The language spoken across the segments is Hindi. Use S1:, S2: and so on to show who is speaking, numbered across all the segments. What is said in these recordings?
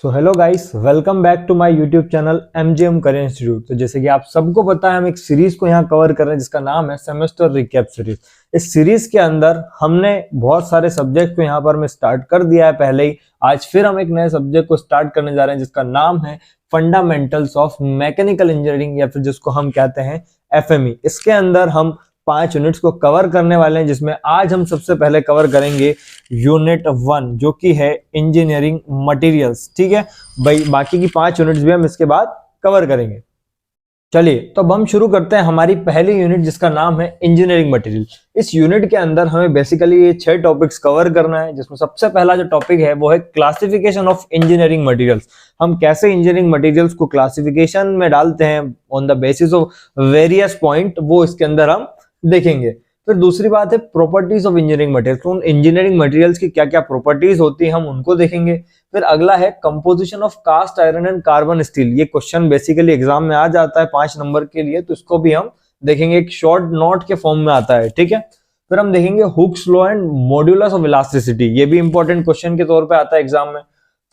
S1: So hello guys, welcome back to my YouTube channel MGM career institute. तो जैसे कि आप सबको पता है, हम एक सीरीज को यहाँ कवर कर रहे हैं जिसका नाम है सेमेस्टर रिकैप सीरीज। इस सीरीज के अंदर हमने बहुत सारे सब्जेक्ट को यहाँ पर मैं स्टार्ट कर दिया है पहले ही। आज फिर हम एक नए सब्जेक्ट को स्टार्ट करने जा रहे हैं जिसका नाम है फंडामेंटल्स ऑफ मैकेनिकल इंजीनियरिंग, या फिर जिसको हम कहते हैं एफएमई। इसके अंदर हम 5 यूनिट्स को कवर करने वाले हैं, जिसमें आज हम सबसे पहले कवर करेंगे यूनिट 1 जो कि है इंजीनियरिंग मटेरियल्स। ठीक है भाई, बाकी की 5 यूनिट्स भी हम इसके बाद कवर करेंगे। चलिए तो अब हम शुरू करते हैं हमारी पहली यूनिट जिसका नाम है इंजीनियरिंग मटेरियल। इस यूनिट के अंदर हमें बेसिकली ये 6 टॉपिक्स कवर करना है, जिसमें सबसे पहला जो टॉपिक है वो है क्लासिफिकेशन ऑफ इंजीनियरिंग मटेरियल्स। हम कैसे इंजीनियरिंग मटेरियल्स को क्लासिफिकेशन में डालते हैं on the basis of various point, वो इसके अंदर हम देखेंगे। फिर दूसरी बात है प्रॉपर्टीज ऑफ इंजीनियरिंग मटेरियल्स। उन इंजीनियरिंग मटेरियल्स की क्या क्या प्रॉपर्टीज होती है हम उनको देखेंगे। फिर अगला है composition of cast iron and carbon steel. ये क्वेश्चन बेसिकली एग्जाम में आ जाता है 5 नंबर के लिए, तो इसको भी हम देखेंगे, एक शॉर्ट नोट के फॉर्म में आता है। ठीक है, फिर हम देखेंगे hooks law and modulus of elasticity. ये भी इंपॉर्टेंट क्वेश्चन के तौर पर आता है एग्जाम में।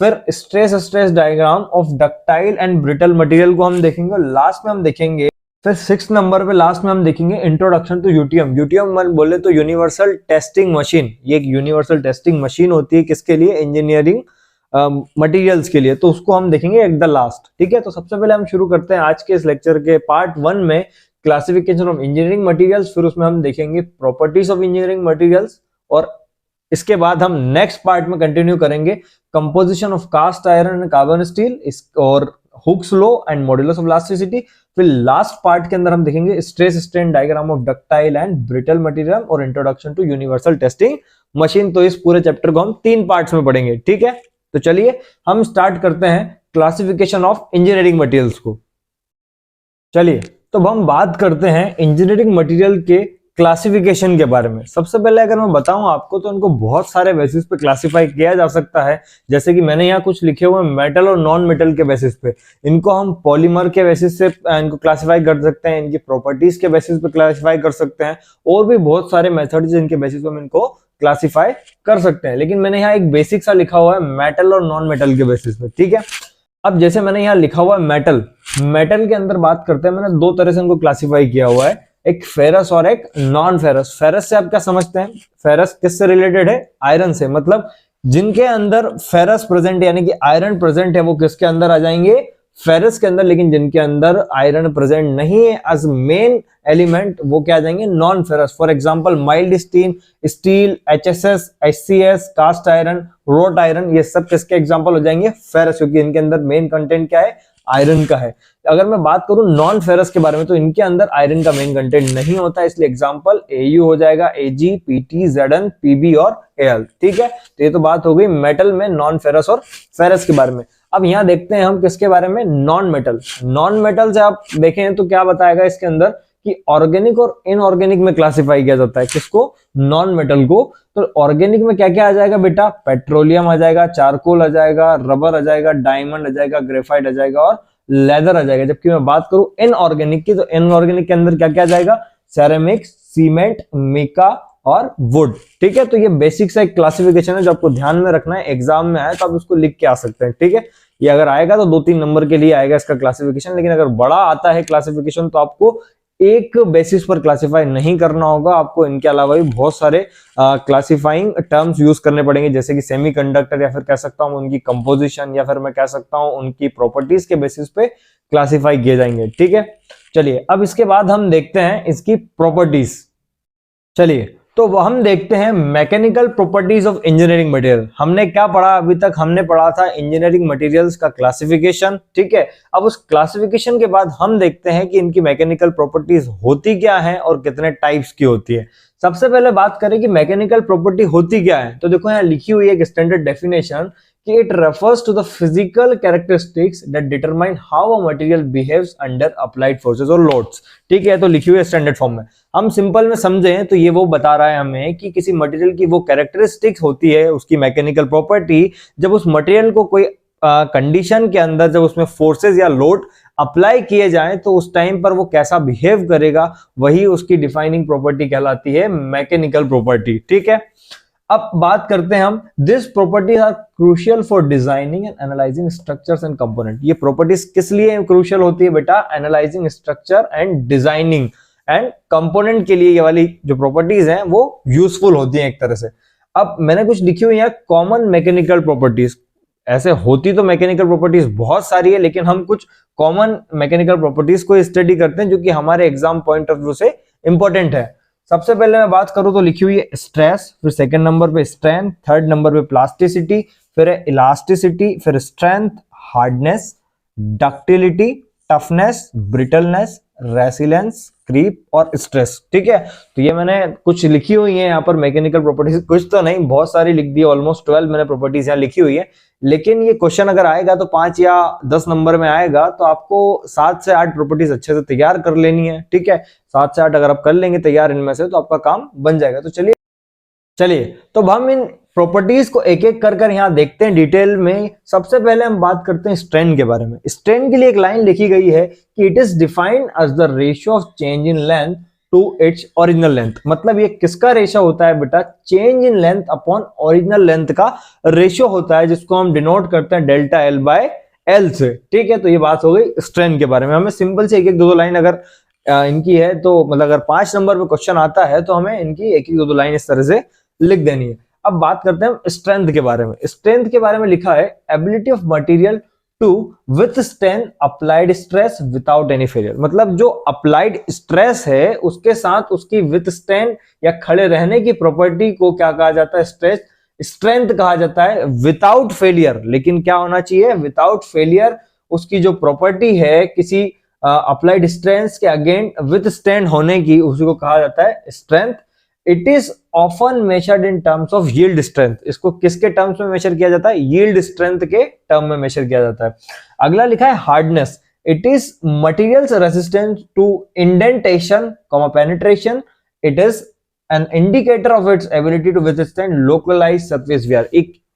S1: फिर stress diagram of ductile and brittle material को हम देखेंगे। और लास्ट में हम देखेंगे, फिर 6 नंबर पे लास्ट में हम देखेंगे इंट्रोडक्शन टू यूटीएम। यूटीएम बोले तो यूनिवर्सल टेस्टिंग मशीन। ये एक यूनिवर्सल टेस्टिंग मशीन होती है किसके लिए? इंजीनियरिंग मटेरियल्स के लिए। तो उसको हम देखेंगे एट द लास्ट। ठीक है, तो सबसे पहले हम शुरू करते हैं आज के इस लेक्चर के पार्ट 1 में क्लासिफिकेशन ऑफ इंजीनियरिंग मटेरियल्स। फिर उसमें हम देखेंगे प्रॉपर्टीज ऑफ इंजीनियरिंग मटेरियल्स, और इसके बाद हम नेक्स्ट पार्ट में कंटिन्यू करेंगे composition of cast iron and carbon steel और Hooke's law and modulus of elasticity. फिर लास्ट पार्ट के अंदर हम देखेंगे stress strain diagram of ductile and brittle material और introduction to universal testing machine. तो इस पूरे चैप्टर को हम 3 पार्ट्स में पढ़ेंगे। ठीक है, तो चलिए हम स्टार्ट करते हैं क्लासिफिकेशन ऑफ इंजीनियरिंग मटेरियल्स को। चलिए तो अब हम बात करते हैं इंजीनियरिंग मटेरियल के क्लासिफिकेशन के बारे में। सबसे पहले अगर मैं बताऊं आपको, तो इनको बहुत सारे बेसिस पे क्लासिफाई किया जा सकता है। जैसे कि मैंने यहाँ कुछ लिखे हुए मेटल और नॉन मेटल के बेसिस पे। इनको हम पॉलीमर के बेसिस से इनको क्लासिफाई कर सकते हैं, इनकी प्रॉपर्टीज के बेसिस पे क्लासिफाई कर सकते हैं, और भी बहुत सारे मेथड्स जिनके बेसिस पे हम इनको क्लासिफाई कर सकते हैं। लेकिन मैंने यहाँ एक बेसिक सा लिखा हुआ है मेटल और नॉन मेटल के बेसिस पे। ठीक है, अब जैसे मैंने यहाँ लिखा हुआ है मेटल के अंदर बात करते हैं, मैंने 2 तरह से इनको क्लासिफाई किया हुआ है, एक फेरस और एक नॉन फेरस। फेरस से आप क्या समझते हैं? फेरस किससे रिलेटेड है? आयरन से। मतलब जिनके अंदर फेरस प्रेजेंट यानी कि आयरन प्रेजेंट है वो किसके अंदर आ जाएंगे? फेरस के अंदर। लेकिन जिनके अंदर आयरन प्रेजेंट नहीं है एज मेन एलिमेंट, वो क्या आ जाएंगे? Non ferrous. For example mild steel, HSS, HCS, cast iron, wrought iron, ये सब किसके एग्जांपल हो जाएंगे? फेरस, क्योंकि इनके अंदर मेन कंटेंट क्या है? आयरन का है। अगर मैं बात करूं नॉन फेरस के बारे में, तो इनके अंदर आयरन का मेन कंटेंट नहीं होता है, इसलिए एग्जांपल एयू हो जाएगा, एजी, पीटी, जेडन, पीबी और एल। ठीक है, तो ये तो बात हो गई मेटल में नॉन फेरस और फेरस के बारे में। अब यहाँ देखते हैं हम किसके बारे में? Non metal. नॉन मेटल से आप देखें तो क्या बताएगा इसके अंदर कि ऑर्गेनिक और इनऑर्गेनिक में क्लासिफाई किया जाता है। किसको? नॉन मेटल को। तो ऑर्गेनिक में क्या क्या आ जाएगा बेटा? पेट्रोलियम आ जाएगा, चारकोल आ जाएगा, रबर आ जाएगा, डायमंड आ जाएगा, ग्रेफाइट आ जाएगा और लेदर आ जाएगा। जबकि मैं बात करूं इनऑर्गेनिक की, तो इनऑर्गेनिक के अंदर क्या क्या आ जाएगा? सेरेमिक, सीमेंट, मिका और वुड। ठीक है, तो ये बेसिक सा एक क्लासिफिकेशन है जो आपको ध्यान में रखना है। एग्जाम में आए तो आप उसको लिख के आ सकते हैं। ठीक है, ये अगर आएगा तो 2-3 नंबर के लिए आएगा इसका क्लासिफिकेशन। लेकिन अगर बड़ा आता है क्लासिफिकेशन तो आपको एक बेसिस पर क्लासिफाई नहीं करना होगा, आपको इनके अलावा भी बहुत सारे क्लासिफाइंग टर्म्स यूज करने पड़ेंगे, जैसे कि सेमीकंडक्टर, या फिर कह सकता हूं उनकी कंपोजिशन, या फिर मैं कह सकता हूं उनकी प्रॉपर्टीज के बेसिस पे क्लासिफाई किए जाएंगे। ठीक है, चलिए अब इसके बाद हम देखते हैं इसकी प्रॉपर्टीज। चलिए तो हम देखते हैं mechanical properties of engineering material. हमने क्या पढ़ा अभी तक? हमने पढ़ा था इंजीनियरिंग मटेरियल्स का क्लासिफिकेशन। ठीक है, अब उस क्लासिफिकेशन के बाद हम देखते हैं कि इनकी मैकेनिकल प्रॉपर्टीज होती क्या है और कितने टाइप्स की होती है। सबसे पहले बात करें कि मैकेनिकल प्रॉपर्टी होती क्या है, तो देखो यहाँ लिखी हुई है एक स्टैंडर्ड डेफिनेशन कि it refers to the physical characteristics that determine how a material behaves under applied forces और लोड्स। ठीक है, तो लिखी हुई है स्टैंडर्ड फॉर्म में। हम सिंपल में समझें तो ये वो बता रहा है हमें कि किसी मटेरियल की वो कैरेक्टरिस्टिक्स होती है, उसकी मैकेनिकल प्रॉपर्टी, जब उस मटेरियल को कोई कंडीशन के अंदर, जब उसमें फोर्सेस या लोड अप्लाई किए जाएं, तो उस टाइम पर वो कैसा बिहेव करेगा, वही उसकी डिफाइनिंग प्रॉपर्टी कहलाती है मैकेनिकल प्रॉपर्टी। ठीक है, अब बात करते हैं हम, this properties are crucial for designing and analysing structures and component. ये प्रॉपर्टीज किस लिए क्रूशियल होती है बेटा? Analysing structure and designing and component के लिए ये वाली जो प्रॉपर्टीज हैं वो यूजफुल होती हैं एक तरह से। अब मैंने कुछ लिखी हुई है कॉमन मैकेनिकल प्रॉपर्टीज। ऐसे होती तो मैकेनिकल प्रॉपर्टीज बहुत सारी है, लेकिन हम कुछ कॉमन मैकेनिकल प्रॉपर्टीज को स्टडी करते हैं जो कि हमारे एग्जाम पॉइंट ऑफ व्यू से इंपॉर्टेंट है। सबसे पहले मैं बात करूं तो लिखी हुई है स्ट्रेस, फिर सेकंड नंबर पे स्ट्रेंथ, थर्ड नंबर पे प्लास्टिसिटी, फिर है इलास्टिसिटी, फिर strength, hardness, ductility, toughness, brittleness, resilience, creep और स्ट्रेस। ठीक है, तो ये मैंने कुछ लिखी हुई है यहाँ पर मैकेनिकल प्रॉपर्टीज, कुछ तो नहीं बहुत सारी लिख दी, ऑलमोस्ट 12 मैंने प्रॉपर्टीज यहाँ लिखी हुई है। लेकिन ये क्वेश्चन अगर आएगा तो 5 या 10 नंबर में आएगा, तो आपको 7 से 8 प्रॉपर्टीज अच्छे से तैयार कर लेनी है। ठीक है, 7 से 8 अगर आप कर लेंगे तैयार इनमें से, तो आपका काम बन जाएगा। तो चलिए तो अब हम इन प्रॉपर्टीज को एक एक कर कर यहाँ देखते हैं डिटेल में। सबसे पहले हम बात करते हैं स्ट्रेन के बारे में। स्ट्रेन के लिए एक लाइन लिखी गई है कि it is defined as the ratio of change in length to its original length. मतलब ये किसका रेशियो होता है बेटा? Change in length upon original length का रेशियो होता है, जिसको हम डिनोट करते हैं डेल्टा एल बाय एल से। ठीक है, तो ये बात हो गई स्ट्रेन के बारे में। हमें सिंपल से एक एक दो लाइन अगर इनकी है तो मतलब अगर 5 नंबर पे क्वेश्चन आता है तो हमें इनकी एक एक दो लाइन इस तरह से लिख देनी है। अब बात करते हैं स्ट्रेंथ के बारे में। स्ट्रेंथ के बारे में लिखा है ability of material to withstand applied stress without any failure. मतलब जो अप्लाइड स्ट्रेस है उसके साथ उसकी विथस्टैंड या खड़े रहने की प्रॉपर्टी को क्या कहा जाता है? स्ट्रेस स्ट्रेंथ कहा जाता है विदाउट फेलियर। लेकिन क्या होना चाहिए? विदाउट फेलियर उसकी जो प्रॉपर्टी है किसी अप्लाइड स्ट्रेंथ के अगेंस्ट विथस्टैंड होने की, उसी को कहा जाता है strength. It is often measured in terms of yield strength. इसको किसके टर्म्स में मेजर किया जाता है? यील्ड स्ट्रेंथ के टर्म में मेजर किया जाता है। अगला लिखा है hardness. It is material's resistance to indentation, penetration. It is an indicator of its ability to withstand localised surface wear.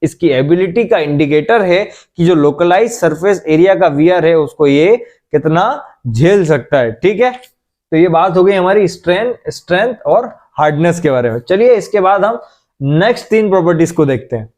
S1: इसकी एबिलिटी का इंडिकेटर है कि जो लोकलाइज सरफेस एरिया का वियर है उसको ये कितना झेल सकता है। ठीक है, तो ये बात हो गई हमारी स्ट्रेंथ और हार्डनेस के बारे में। चलिए इसके बाद हम नेक्स्ट 3 प्रॉपर्टीज को देखते हैं।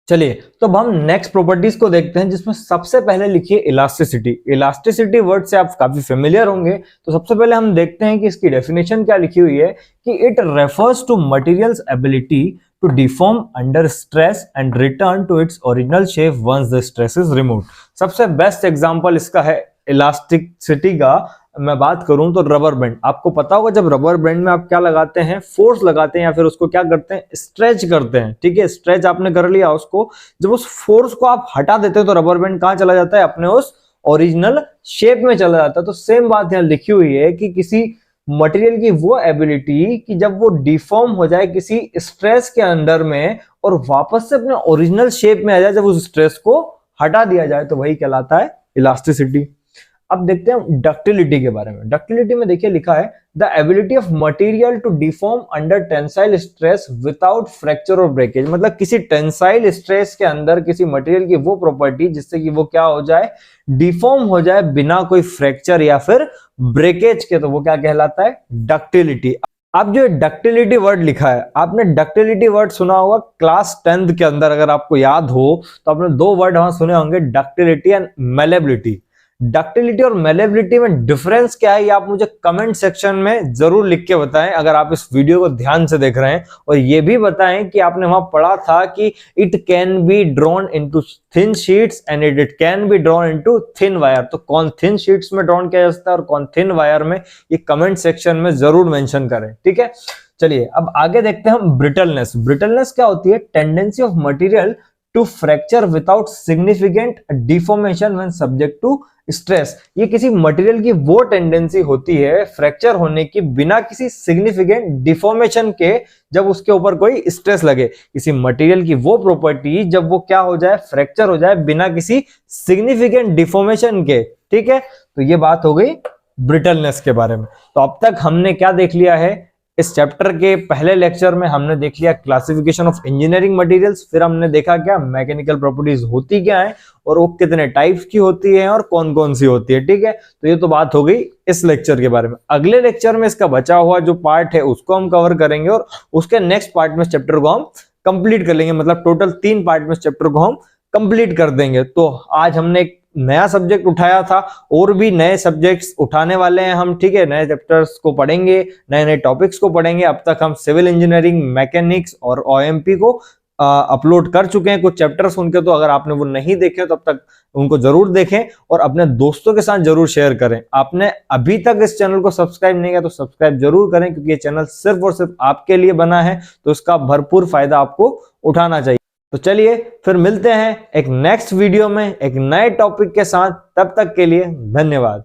S1: चलिए तो अब हम नेक्स्ट प्रॉपर्टीज को देखते हैं, जिसमें सबसे पहले लिखिए इलास्टिसिटी। इलास्टिसिटी वर्ड से आप काफी फेमिलियर होंगे, तो सबसे पहले हम देखते हैं कि इसकी डेफिनेशन क्या लिखी हुई है कि it refers to material's ability to deform under stress and return to its original shape once the stress is removed. सबसे बेस्ट एग्जांपल इसका है इलास्टिसिटी का मैं बात करूं तो रबर बैंड। आपको पता होगा जब रबर बैंड में आप क्या लगाते हैं? फोर्स लगाते हैं या फिर उसको क्या करते हैं? स्ट्रेच करते हैं। ठीक है, स्ट्रेच आपने कर लिया उसको, जब उस फोर्स को आप हटा देते हैं तो रबर बैंड कहां चला जाता है? अपने उस ओरिजिनल शेप में चला जाता है। तो सेम बात यहां लिखी हुई है कि किसी मटेरियल की वो एबिलिटी कि जब वो डिफॉर्म हो जाए किसी स्ट्रेस के अंडर में और वापस से अपने ओरिजिनल शेप में आ जाए जब उस स्ट्रेस को हटा दिया जाए, तो वही कहलाता है इलास्टिसिटी। अब देखते हैं डक्टिलिटी के बारे में। डक्टिलिटी में देखिए लिखा है the ability of material to deform under tensile stress without fracture और ब्रेकेज। मतलब किसी टेंसाइल स्ट्रेस के अंदर किसी मटेरियल की वो प्रॉपर्टी जिससे कि वो क्या हो जाए? डिफॉर्म हो जाए बिना कोई फ्रैक्चर या फिर ब्रेकेज के, तो वो क्या कहलाता है? डक्टिलिटी। अब जो डक्टिलिटी वर्ड लिखा है, आपने डक्टिलिटी वर्ड सुना होगा क्लास 10th के अंदर, अगर आपको याद हो तो आपने 2 वर्ड वहां सुने होंगे, डक्टिलिटी एंड मेलेबिलिटी। डक्टिलिटी और मेलेबिलिटी में डिफरेंस क्या है ये आप मुझे कमेंट सेक्शन में जरूर लिख के बताएं, अगर आप इस वीडियो को ध्यान से देख रहे हैं। और ये भी बताएं कि आपने वहां पढ़ा था कि it can be drawn into thin sheets and it can be drawn into thin wire. तो कौन थिन शीट्स में ड्रॉन किया जा सकता है और कौन थिन वायर में, ये कमेंट सेक्शन में जरूर मेंशन करें। ठीक है, चलिए अब आगे देखते हैं हम ब्रिटलनेस। ब्रिटलनेस क्या होती है? Tendency of material to fracture without significant deformation when subject to stress. ये किसी मटेरियल की वो टेंडेंसी होती है फ्रैक्चर होने की बिना किसी सिग्निफिकेंट डिफॉर्मेशन के, जब उसके ऊपर कोई स्ट्रेस लगे। किसी मटेरियल की वो प्रॉपर्टी जब वो क्या हो जाए? फ्रैक्चर हो जाए बिना किसी सिग्निफिकेंट डिफॉर्मेशन के। ठीक है, तो ये बात हो गई ब्रिटलनेस के बारे में। तो अब तक हमने क्या देख लिया है? इस चैप्टर के पहले लेक्चर में हमने देख लिया क्लासिफिकेशन ऑफ इंजीनियरिंग मटेरियल्स, फिर हमने देखा क्या मैकेनिकल प्रॉपर्टीज होती क्या है और वो कितने टाइप्स की होती है और कौन कौन सी होती है। ठीक है, तो ये तो बात हो गई इस लेक्चर के बारे में। अगले लेक्चर में इसका बचा हुआ जो पार्ट है उसको हम कवर करेंगे और उसके नेक्स्ट पार्ट में चैप्टर को हम कंप्लीट कर लेंगे, मतलब टोटल 3 पार्ट में चैप्टर को हम कंप्लीट कर देंगे। तो आज हमने एक नया सब्जेक्ट उठाया था, और भी नए सब्जेक्ट्स उठाने वाले हैं हम। ठीक है, नए चैप्टर्स को पढ़ेंगे, नए नए टॉपिक्स को पढ़ेंगे। अब तक हम सिविल इंजीनियरिंग, मैकेनिक्स और ओएमपी को अपलोड कर चुके हैं कुछ चैप्टर्स उनके, तो अगर आपने वो नहीं देखे तो अब तक उनको जरूर देखें और अपने दोस्तों के साथ जरूर शेयर करें। आपने अभी तक इस चैनल को सब्सक्राइब नहीं किया तो सब्सक्राइब जरूर करें, क्योंकि ये चैनल सिर्फ और सिर्फ आपके लिए बना है, तो इसका भरपूर फायदा आपको उठाना चाहिए। तो चलिए फिर मिलते हैं एक नेक्स्ट वीडियो में एक नए टॉपिक के साथ। तब तक के लिए धन्यवाद।